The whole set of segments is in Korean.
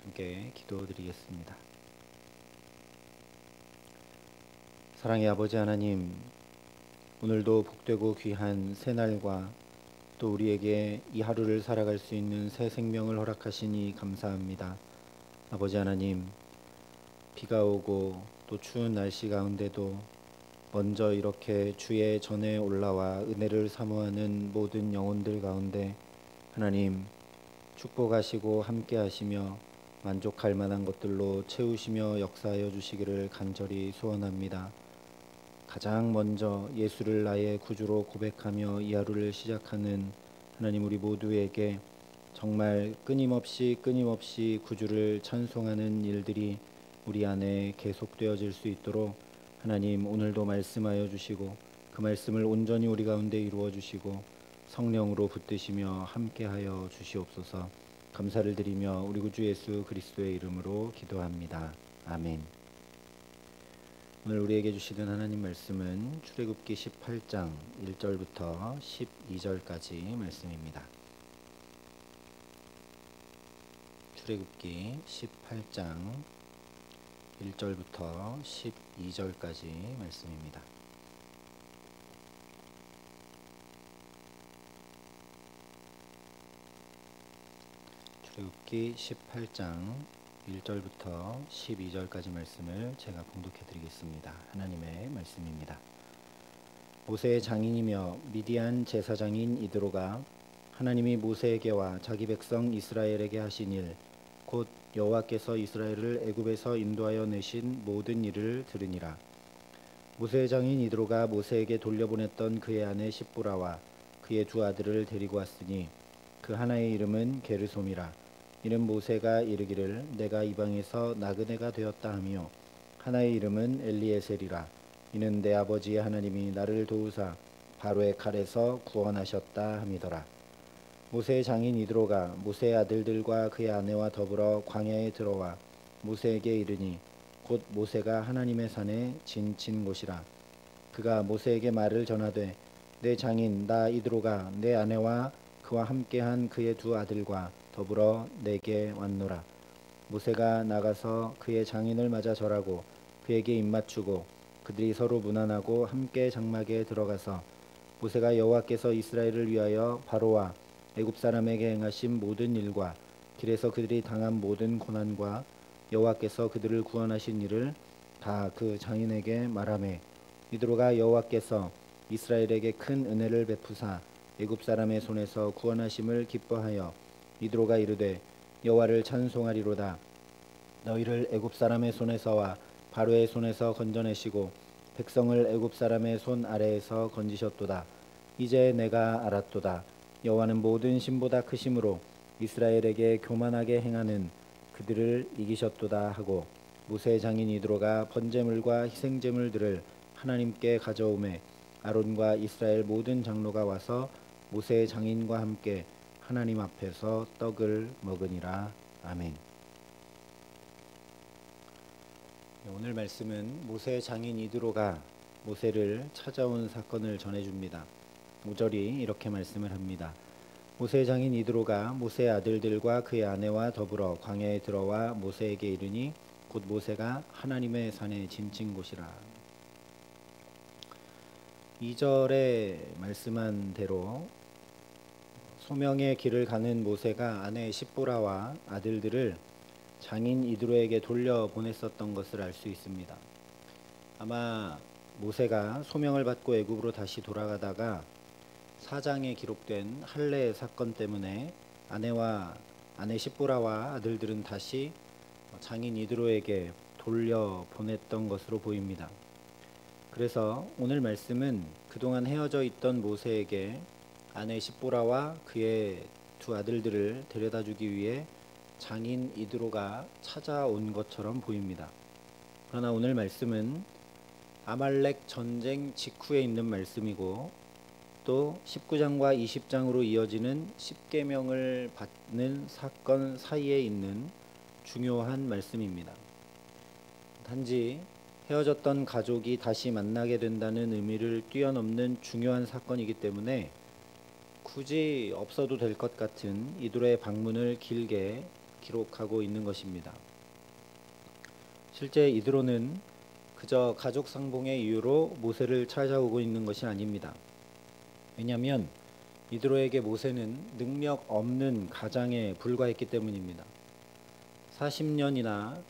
함께 기도드리겠습니다. 사랑의 아버지 하나님, 오늘도 복되고 귀한 새날과 또 우리에게 이 하루를 살아갈 수 있는 새 생명을 허락하시니 감사합니다. 아버지 하나님, 비가 오고 또 추운 날씨 가운데도 먼저 이렇게 주의 전에 올라와 은혜를 사모하는 모든 영혼들 가운데 하나님 축복하시고 함께 하시며 만족할 만한 것들로 채우시며 역사하여 주시기를 간절히 소원합니다. 가장 먼저 예수를 나의 구주로 고백하며 이 하루를 시작하는 하나님 우리 모두에게 정말 끊임없이 구주를 찬송하는 일들이 우리 안에 계속되어질 수 있도록 하나님 오늘도 말씀하여 주시고 그 말씀을 온전히 우리 가운데 이루어 주시고 성령으로 붙드시며 함께하여 주시옵소서. 감사를 드리며 우리 구주 예수 그리스도의 이름으로 기도합니다. 아멘. 오늘 우리에게 주시는 하나님 말씀은 출애굽기 18장 1절부터 12절까지 말씀입니다. 출애굽기 18장 1절부터 12절까지 말씀입니다. 출애굽기 18장 1절부터 12절까지 말씀을 제가 봉독해 드리겠습니다. 하나님의 말씀입니다. 모세의 장인이며 미디안 제사장인 이드로가 하나님이 모세에게와 자기 백성 이스라엘에게 하신 일, 곧 여호와께서 이스라엘을 애굽에서 인도하여 내신 모든 일을 들으니라. 모세의 장인 이드로가 모세에게 돌려보냈던 그의 아내 십보라와 그의 두 아들을 데리고 왔으니 그 하나의 이름은 게르솜이라. 이는 모세가 이르기를 내가 이방에서 나그네가 되었다 하며 하나의 이름은 엘리에셀이라. 이는 내 아버지 하나님이 나를 도우사 바로의 칼에서 구원하셨다 함이더라. 모세의 장인 이드로가 모세의 아들들과 그의 아내와 더불어 광야에 들어와 모세에게 이르니 곧 모세가 하나님의 산에 지친 곳이라. 그가 모세에게 말을 전하되 내 장인 나 이드로가 내 아내와 그와 함께한 그의 두 아들과 더불어 내게 왔노라. 모세가 나가서 그의 장인을 맞아 절하고 그에게 입맞추고 그들이 서로 문안하고 함께 장막에 들어가서 모세가 여호와께서 이스라엘을 위하여 바로와 애굽 사람에게 행하신 모든 일과 길에서 그들이 당한 모든 고난과 여호와께서 그들을 구원하신 일을 다 그 장인에게 말하매 이드로가 여호와께서 이스라엘에게 큰 은혜를 베푸사 애굽 사람의 손에서 구원하심을 기뻐하여 이드로가 이르되 여호와를 찬송하리로다. 너희를 애굽 사람의 손에서와 바로의 손에서 건져내시고 백성을 애굽 사람의 손 아래에서 건지셨도다. 이제 내가 알았도다. 여호와는 모든 신보다 크심으로 이스라엘에게 교만하게 행하는 그들을 이기셨도다 하고 모세의 장인 이드로가 번제물과 희생제물들을 하나님께 가져오매 아론과 이스라엘 모든 장로가 와서 모세의 장인과 함께 하나님 앞에서 떡을 먹으니라. 아멘. 오늘 말씀은 모세의 장인 이드로가 모세를 찾아온 사건을 전해줍니다. 5절이 이렇게 말씀을 합니다. 모세의 장인 이드로가 모세의 아들들과 그의 아내와 더불어 광야에 들어와 모세에게 이르니 곧 모세가 하나님의 산에 짐진 곳이라. 2절에 말씀한 대로 소명의 길을 가는 모세가 아내 십보라와 아들들을 장인 이드로에게 돌려보냈었던 것을 알 수 있습니다. 아마 모세가 소명을 받고 애굽으로 다시 돌아가다가 4장에 기록된 할례 사건 때문에 아내 십보라와 아들들은 다시 장인 이드로에게 돌려보냈던 것으로 보입니다. 그래서 오늘 말씀은 그동안 헤어져 있던 모세에게 아내 십보라와 그의 두 아들들을 데려다주기 위해 장인 이드로가 찾아온 것처럼 보입니다. 그러나 오늘 말씀은 아말렉 전쟁 직후에 있는 말씀이고 또 19장과 20장으로 이어지는 십계명을 받는 사건 사이에 있는 중요한 말씀입니다. 단지 헤어졌던 가족이 다시 만나게 된다는 의미를 뛰어넘는 중요한 사건이기 때문에 굳이 없어도 될 것 같은 이드로의 방문을 길게 기록하고 있는 것입니다. 실제 이드로는 그저 가족 상봉의 이유로 모세를 찾아오고 있는 것이 아닙니다. 왜냐하면 이드로에게 모세는 능력 없는 가장에 불과했기 때문입니다. 40년이나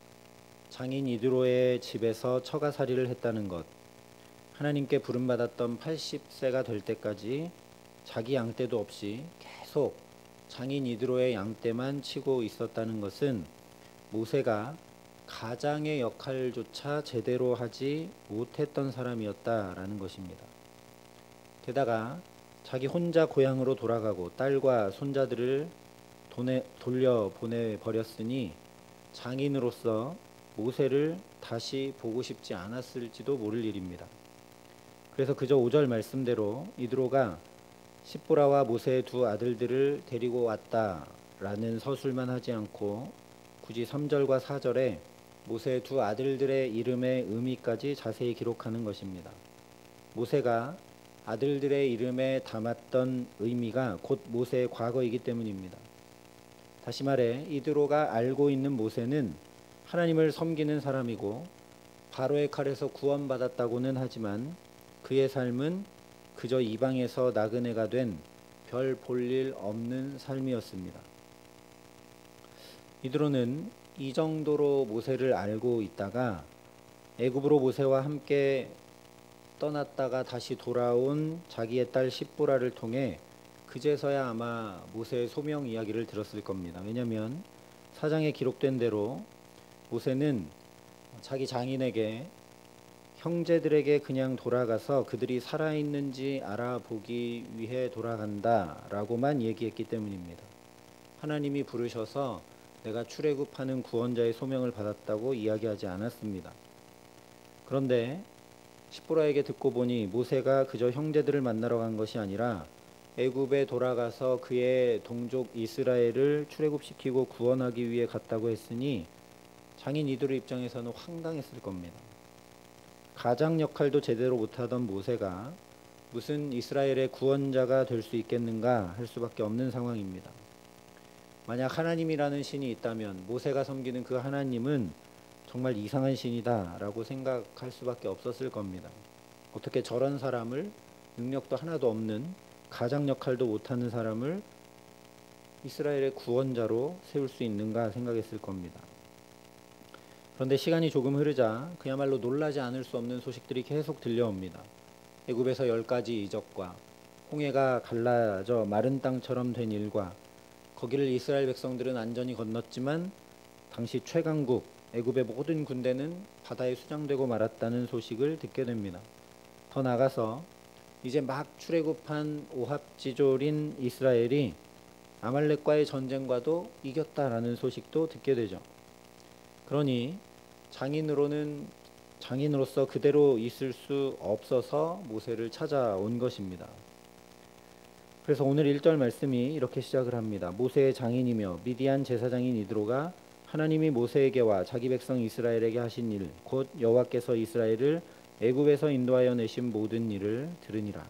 장인 이드로의 집에서 처가살이를 했다는 것, 하나님께 부름받았던 80세가 될 때까지 자기 양떼도 없이 계속 장인 이드로의 양떼만 치고 있었다는 것은 모세가 가장의 역할조차 제대로 하지 못했던 사람이었다라는 것입니다. 게다가 자기 혼자 고향으로 돌아가고 딸과 손자들을 돌려보내버렸으니 장인으로서 모세를 다시 보고 싶지 않았을지도 모를 일입니다. 그래서 그저 5절 말씀대로 이드로가 십보라와 모세의 두 아들들을 데리고 왔다라는 서술만 하지 않고 굳이 3절과 4절에 모세의 두 아들들의 이름의 의미까지 자세히 기록하는 것입니다. 모세가 아들들의 이름에 담았던 의미가 곧 모세의 과거이기 때문입니다. 다시 말해 이드로가 알고 있는 모세는 하나님을 섬기는 사람이고 바로의 칼에서 구원받았다고는 하지만 그의 삶은 그저 이방에서 나그네가 된 별 볼일 없는 삶이었습니다. 이드로는 이 정도로 모세를 알고 있다가 애굽으로 모세와 함께 떠났다가 다시 돌아온 자기의 딸 십보라를 통해 그제서야 아마 모세의 소명 이야기를 들었을 겁니다. 왜냐하면 사장에 기록된 대로 모세는 자기 장인에게 형제들에게 그냥 돌아가서 그들이 살아있는지 알아보기 위해 돌아간다 라고만 얘기했기 때문입니다. 하나님이 부르셔서 내가 출애굽하는 구원자의 소명을 받았다고 이야기하지 않았습니다. 그런데 십보라에게 듣고 보니 모세가 그저 형제들을 만나러 간 것이 아니라 애굽에 돌아가서 그의 동족 이스라엘을 출애굽시키고 구원하기 위해 갔다고 했으니 장인 이드로 입장에서는 황당했을 겁니다. 가장 역할도 제대로 못하던 모세가 무슨 이스라엘의 구원자가 될 수 있겠는가 할 수밖에 없는 상황입니다. 만약 하나님이라는 신이 있다면 모세가 섬기는 그 하나님은 정말 이상한 신이다 라고 생각할 수밖에 없었을 겁니다. 어떻게 저런 사람을, 능력도 하나도 없는 가장 역할도 못하는 사람을 이스라엘의 구원자로 세울 수 있는가 생각했을 겁니다. 그런데 시간이 조금 흐르자 그야말로 놀라지 않을 수 없는 소식들이 계속 들려옵니다. 애굽에서 10가지 이적과 홍해가 갈라져 마른 땅처럼 된 일과 거기를 이스라엘 백성들은 안전히 건넜지만 당시 최강국 애굽의 모든 군대는 바다에 수장되고 말았다는 소식을 듣게 됩니다. 더 나아가서 이제 막 출애굽한 오합지졸인 이스라엘이 아말렉과의 전쟁과도 이겼다라는 소식도 듣게 되죠. 그러니 장인으로서 그대로 있을 수 없어서 모세를 찾아온 것입니다. 그래서 오늘 1절 말씀이 이렇게 시작을 합니다. 모세의 장인이며 미디안 제사장인 이드로가 하나님이 모세에게와 자기 백성 이스라엘에게 하신 일, 곧 여호와께서 이스라엘을 애굽에서 인도하여 내신 모든 일을 들으니라.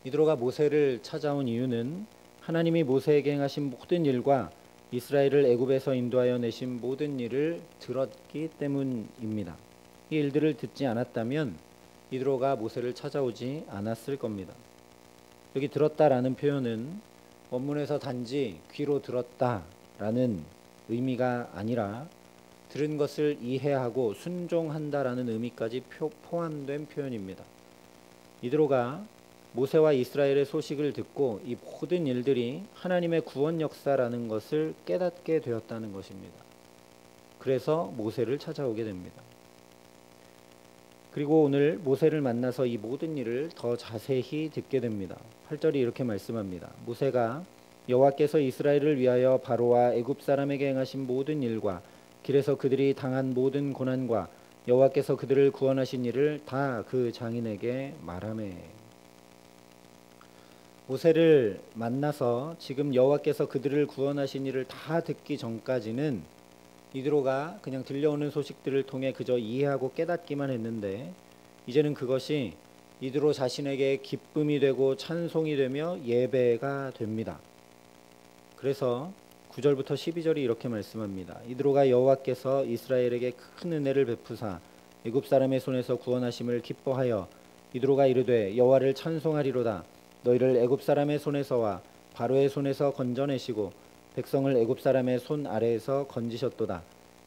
이드로가 모세를 찾아온 이유는 하나님이 모세에게 행하신 모든 일과 이스라엘을 애굽에서 인도하여 내신 모든 일을 들었기 때문입니다. 이 일들을 듣지 않았다면 이드로가 모세를 찾아오지 않았을 겁니다. 여기 들었다라는 표현은 원문에서 단지 귀로 들었다라는 의미가 아니라 들은 것을 이해하고 순종한다라는 의미까지 포함된 표현입니다. 이드로가 모세와 이스라엘의 소식을 듣고 이 모든 일들이 하나님의 구원 역사라는 것을 깨닫게 되었다는 것입니다. 그래서 모세를 찾아오게 됩니다. 그리고 오늘 모세를 만나서 이 모든 일을 더 자세히 듣게 됩니다. 8절이 이렇게 말씀합니다. 모세가 여호와께서 이스라엘을 위하여 바로와 애굽 사람에게 행하신 모든 일과 길에서 그들이 당한 모든 고난과 여호와께서 그들을 구원하신 일을 다 그 장인에게 말하매. 모세를 만나서 지금 여호와께서 그들을 구원하신 일을 다 듣기 전까지는 이드로가 그냥 들려오는 소식들을 통해 그저 이해하고 깨닫기만 했는데 이제는 그것이 이드로 자신에게 기쁨이 되고 찬송이 되며 예배가 됩니다. 그래서 9절부터 12절이 이렇게 말씀합니다. 이드로가 여호와께서 이스라엘에게 큰 은혜를 베푸사 애굽 사람의 손에서 구원하심을 기뻐하여 이드로가 이르되 여호와를 찬송하리로다. 너희를 애굽 사람의 손에서와 바로의 손에서 건져내시고 백성을 애굽 사람의 손 아래에서 건지셨도다.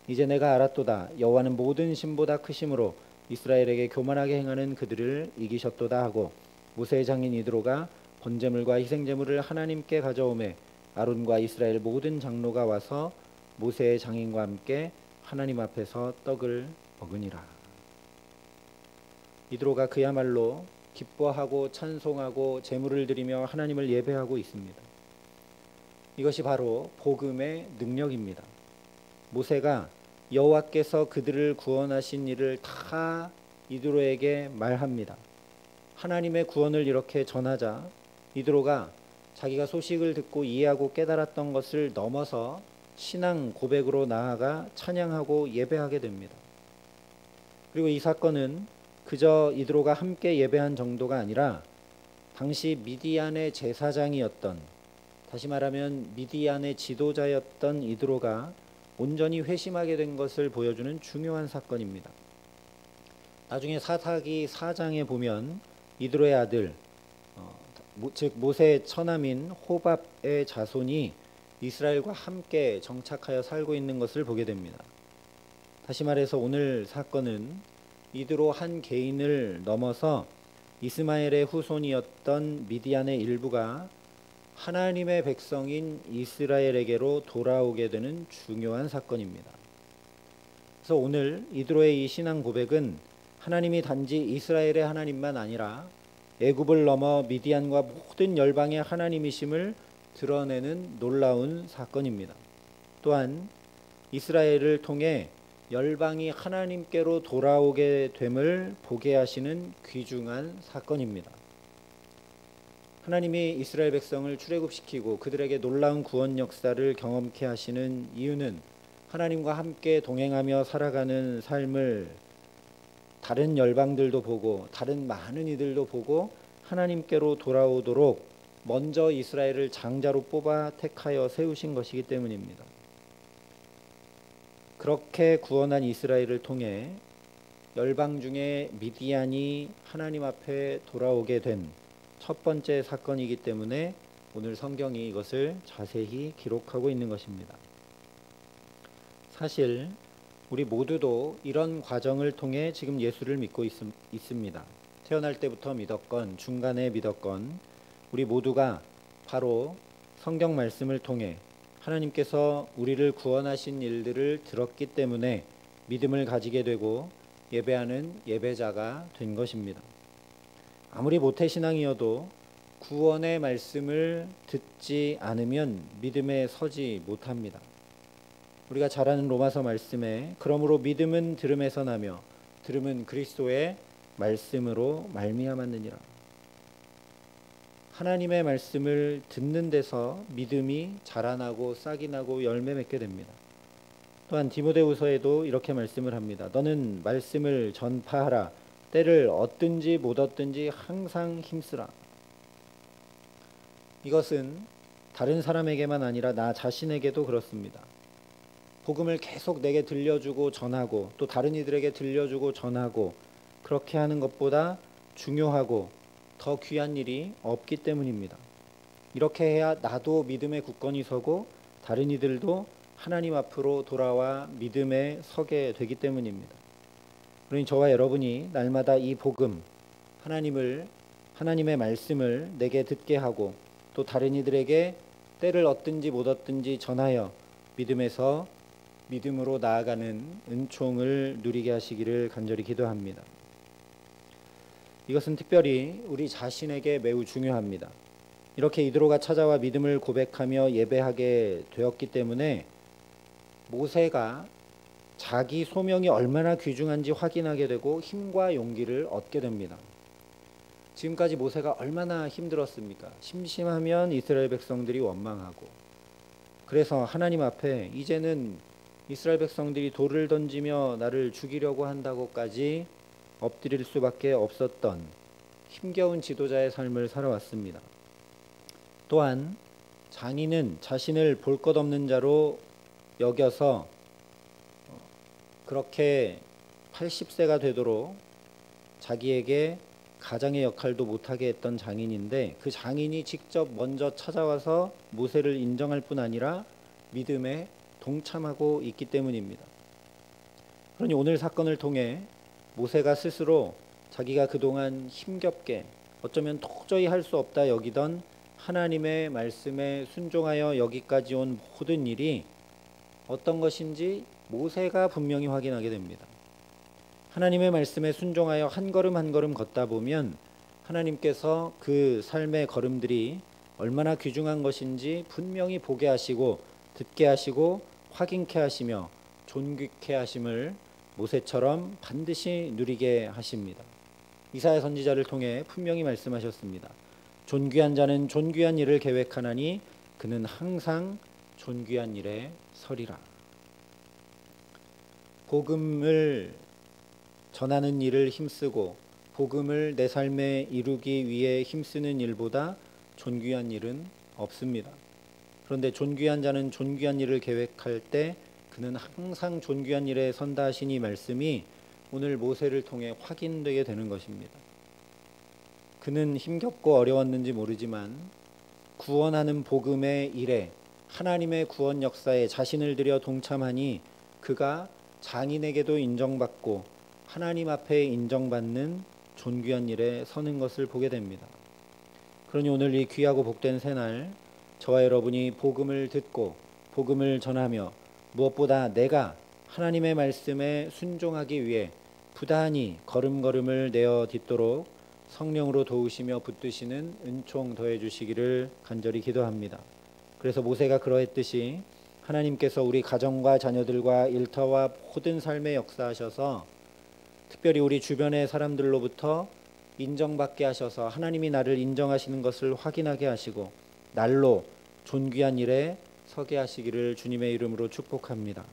이제 내가 알았도다. 여호와는 모든 신보다 크심으로 이스라엘에게 교만하게 행하는 그들을 이기셨도다 하고 모세의 장인 이드로가 번제물과 희생제물을 하나님께 가져오매 아론과 이스라엘 모든 장로가 와서 모세의 장인과 함께 하나님 앞에서 떡을 먹으니라. 이드로가 그야말로 기뻐하고 찬송하고 제물을 드리며 하나님을 예배하고 있습니다. 이것이 바로 복음의 능력입니다. 모세가 여호와께서 그들을 구원하신 일을 다 이드로에게 말합니다. 하나님의 구원을 이렇게 전하자 이드로가 자기가 소식을 듣고 이해하고 깨달았던 것을 넘어서 신앙 고백으로 나아가 찬양하고 예배하게 됩니다. 그리고 이 사건은 그저 이드로가 함께 예배한 정도가 아니라 당시 미디안의 제사장이었던, 다시 말하면 미디안의 지도자였던 이드로가 온전히 회심하게 된 것을 보여주는 중요한 사건입니다. 나중에 사사기 4장에 보면 이드로의 아들, 즉 모세의 처남인 호밥의 자손이 이스라엘과 함께 정착하여 살고 있는 것을 보게 됩니다. 다시 말해서 오늘 사건은 이드로 한 개인을 넘어서 이스마엘의 후손이었던 미디안의 일부가 하나님의 백성인 이스라엘에게로 돌아오게 되는 중요한 사건입니다. 그래서 오늘 이드로의 이 신앙 고백은 하나님이 단지 이스라엘의 하나님만 아니라 애굽을 넘어 미디안과 모든 열방의 하나님이심을 드러내는 놀라운 사건입니다. 또한 이스라엘을 통해 열방이 하나님께로 돌아오게 됨을 보게 하시는 귀중한 사건입니다. 하나님이 이스라엘 백성을 출애굽시키고 그들에게 놀라운 구원 역사를 경험케 하시는 이유는 하나님과 함께 동행하며 살아가는 삶을 다른 열방들도 보고 다른 많은 이들도 보고 하나님께로 돌아오도록 먼저 이스라엘을 장자로 뽑아 택하여 세우신 것이기 때문입니다. 그렇게 구원한 이스라엘을 통해 열방 중에 미디안이 하나님 앞에 돌아오게 된 첫 번째 사건이기 때문에 오늘 성경이 이것을 자세히 기록하고 있는 것입니다. 사실 우리 모두도 이런 과정을 통해 지금 예수를 믿고 있습니다. 태어날 때부터 믿었건 중간에 믿었건 우리 모두가 바로 성경 말씀을 통해 하나님께서 우리를 구원하신 일들을 들었기 때문에 믿음을 가지게 되고 예배하는 예배자가 된 것입니다. 아무리 모태신앙이어도 구원의 말씀을 듣지 않으면 믿음에 서지 못합니다. 우리가 잘 아는 로마서 말씀에 그러므로 믿음은 들음에서 나며 들음은 그리스도의 말씀으로 말미암았느니라. 하나님의 말씀을 듣는 데서 믿음이 자라나고 싹이 나고 열매 맺게 됩니다. 또한 디모데후서에도 이렇게 말씀을 합니다. 너는 말씀을 전파하라. 때를 얻든지 못 얻든지 항상 힘쓰라. 이것은 다른 사람에게만 아니라 나 자신에게도 그렇습니다. 복음을 계속 내게 들려주고 전하고 또 다른 이들에게 들려주고 전하고 그렇게 하는 것보다 중요하고 더 귀한 일이 없기 때문입니다. 이렇게 해야 나도 믿음의 굳건히 서고 다른 이들도 하나님 앞으로 돌아와 믿음에 서게 되기 때문입니다. 그러니 저와 여러분이 날마다 이 복음, 하나님의 말씀을 내게 듣게 하고 또 다른 이들에게 때를 얻든지 못 얻든지 전하여 믿음에서 믿음으로 나아가는 은총을 누리게 하시기를 간절히 기도합니다. 이것은 특별히 우리 자신에게 매우 중요합니다. 이렇게 이드로가 찾아와 믿음을 고백하며 예배하게 되었기 때문에 모세가 자기 소명이 얼마나 귀중한지 확인하게 되고 힘과 용기를 얻게 됩니다. 지금까지 모세가 얼마나 힘들었습니까? 심심하면 이스라엘 백성들이 원망하고 그래서 하나님 앞에 이제는 이스라엘 백성들이 돌을 던지며 나를 죽이려고 한다고까지 엎드릴 수밖에 없었던 힘겨운 지도자의 삶을 살아왔습니다. 또한 장인은 자신을 볼 것 없는 자로 여겨서 그렇게 80세가 되도록 자기에게 가장의 역할도 못하게 했던 장인인데, 그 장인이 직접 먼저 찾아와서 모세를 인정할 뿐 아니라 믿음에 동참하고 있기 때문입니다. 그러니 오늘 사건을 통해 모세가 스스로 자기가 그동안 힘겹게 어쩌면 도저히 할 수 없다 여기던 하나님의 말씀에 순종하여 여기까지 온 모든 일이 어떤 것인지 모세가 분명히 확인하게 됩니다. 하나님의 말씀에 순종하여 한 걸음 한 걸음 걷다 보면 하나님께서 그 삶의 걸음들이 얼마나 귀중한 것인지 분명히 보게 하시고 듣게 하시고 확인케 하시며 존귀케 하심을 모세처럼 반드시 누리게 하십니다. 이사야 선지자를 통해 분명히 말씀하셨습니다. 존귀한 자는 존귀한 일을 계획하나니 그는 항상 존귀한 일에 서리라. 복음을 전하는 일을 힘쓰고 복음을 내 삶에 이루기 위해 힘쓰는 일보다 존귀한 일은 없습니다. 그런데 존귀한 자는 존귀한 일을 계획할 때 그는 항상 존귀한 일에 선다 하신 이 말씀이 오늘 모세를 통해 확인되게 되는 것입니다. 그는 힘겹고 어려웠는지 모르지만 구원하는 복음의 일에, 하나님의 구원 역사에 자신을 들여 동참하니 그가 장인에게도 인정받고 하나님 앞에 인정받는 존귀한 일에 서는 것을 보게 됩니다. 그러니 오늘 이 귀하고 복된 새날, 저와 여러분이 복음을 듣고 복음을 전하며 무엇보다 내가 하나님의 말씀에 순종하기 위해 부단히 걸음걸음을 내어 딛도록 성령으로 도우시며 붙드시는 은총 더해 주시기를 간절히 기도합니다. 그래서 모세가 그러했듯이 하나님께서 우리 가정과 자녀들과 일터와 모든 삶에 역사하셔서 특별히 우리 주변의 사람들로부터 인정받게 하셔서 하나님이 나를 인정하시는 것을 확인하게 하시고 날로 존귀한 일에 서게 하시기를 주님의 이름으로 축복합니다.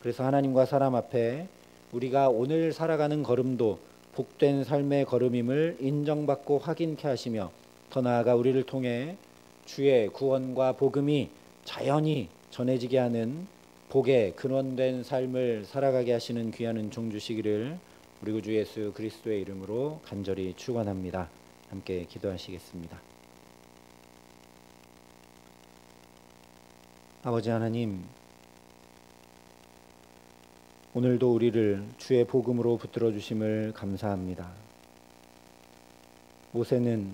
그래서 하나님과 사람 앞에 우리가 오늘 살아가는 걸음도 복된 삶의 걸음임을 인정받고 확인케 하시며 더 나아가 우리를 통해 주의 구원과 복음이 자연히 전해지게 하는 복의 근원된 삶을 살아가게 하시는 귀한 은총 주시기를 우리 구주 예수 그리스도의 이름으로 간절히 축원합니다. 함께 기도하시겠습니다. 아버지 하나님, 오늘도 우리를 주의 복음으로 붙들어 주심을 감사합니다. 모세는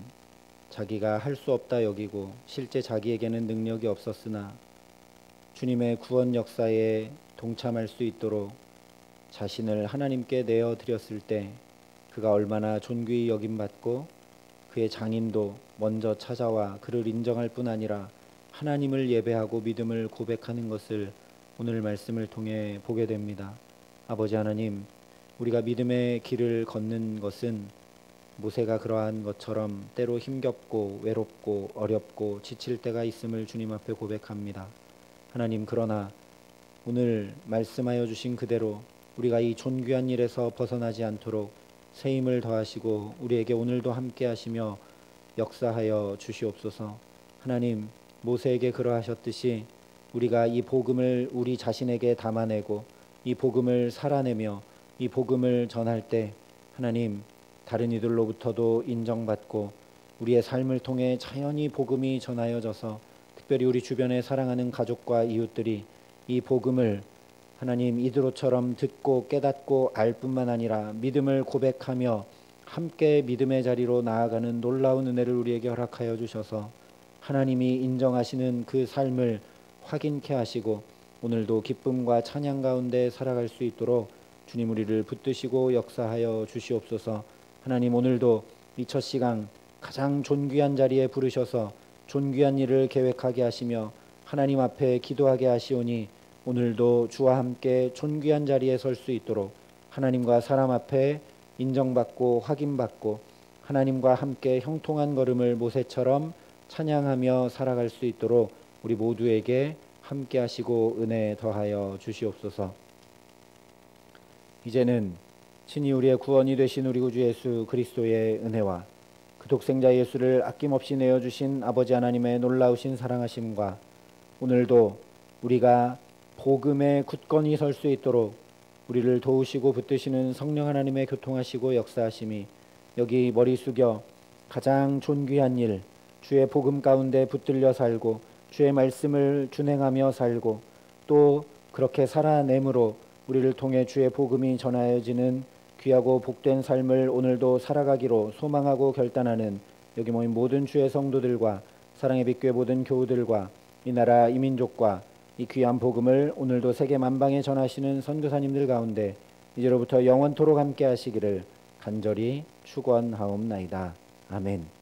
자기가 할 수 없다 여기고 실제 자기에게는 능력이 없었으나 주님의 구원 역사에 동참할 수 있도록 자신을 하나님께 내어 드렸을 때 그가 얼마나 존귀히 여김받고 그의 장인도 먼저 찾아와 그를 인정할 뿐 아니라 하나님을 예배하고 믿음을 고백하는 것을 오늘 말씀을 통해 보게 됩니다. 아버지 하나님, 우리가 믿음의 길을 걷는 것은 모세가 그러한 것처럼 때로 힘겹고 외롭고 어렵고 지칠 때가 있음을 주님 앞에 고백합니다. 하나님, 그러나 오늘 말씀하여 주신 그대로 우리가 이 존귀한 일에서 벗어나지 않도록 새 힘을 더하시고 우리에게 오늘도 함께 하시며 역사하여 주시옵소서. 하나님, 모세에게 그러하셨듯이 우리가 이 복음을 우리 자신에게 담아내고 이 복음을 살아내며 이 복음을 전할 때 하나님, 다른 이들로부터도 인정받고 우리의 삶을 통해 자연히 복음이 전하여져서 특별히 우리 주변에 사랑하는 가족과 이웃들이 이 복음을 하나님 이드로처럼 듣고 깨닫고 알 뿐만 아니라 믿음을 고백하며 함께 믿음의 자리로 나아가는 놀라운 은혜를 우리에게 허락하여 주셔서 하나님이 인정하시는 그 삶을 확인케 하시고 오늘도 기쁨과 찬양 가운데 살아갈 수 있도록 주님 우리를 붙드시고 역사하여 주시옵소서. 하나님, 오늘도 이 첫 시간 가장 존귀한 자리에 부르셔서 존귀한 일을 계획하게 하시며 하나님 앞에 기도하게 하시오니 오늘도 주와 함께 존귀한 자리에 설 수 있도록 하나님과 사람 앞에 인정받고 확인받고 하나님과 함께 형통한 걸음을 모세처럼 찬양하며 살아갈 수 있도록 우리 모두에게 함께 하시고 은혜 더하여 주시옵소서. 이제는 친히 우리의 구원이 되신 우리 구주 예수 그리스도의 은혜와 그 독생자 예수를 아낌없이 내어주신 아버지 하나님의 놀라우신 사랑하심과 오늘도 우리가 복음에 굳건히 설 수 있도록 우리를 도우시고 붙드시는 성령 하나님의 교통하시고 역사하심이 여기 머리 숙여 가장 존귀한 일, 주의 복음 가운데 붙들려 살고 주의 말씀을 준행하며 살고 또 그렇게 살아내므로 우리를 통해 주의 복음이 전하여지는 귀하고 복된 삶을 오늘도 살아가기로 소망하고 결단하는 여기 모인 모든 주의 성도들과 사랑의 빛교회 모든 교우들과 이 나라 이 민족과 이 귀한 복음을 오늘도 세계 만방에 전하시는 선교사님들 가운데 이제로부터 영원토록 함께 하시기를 간절히 축원하옵나이다. 아멘.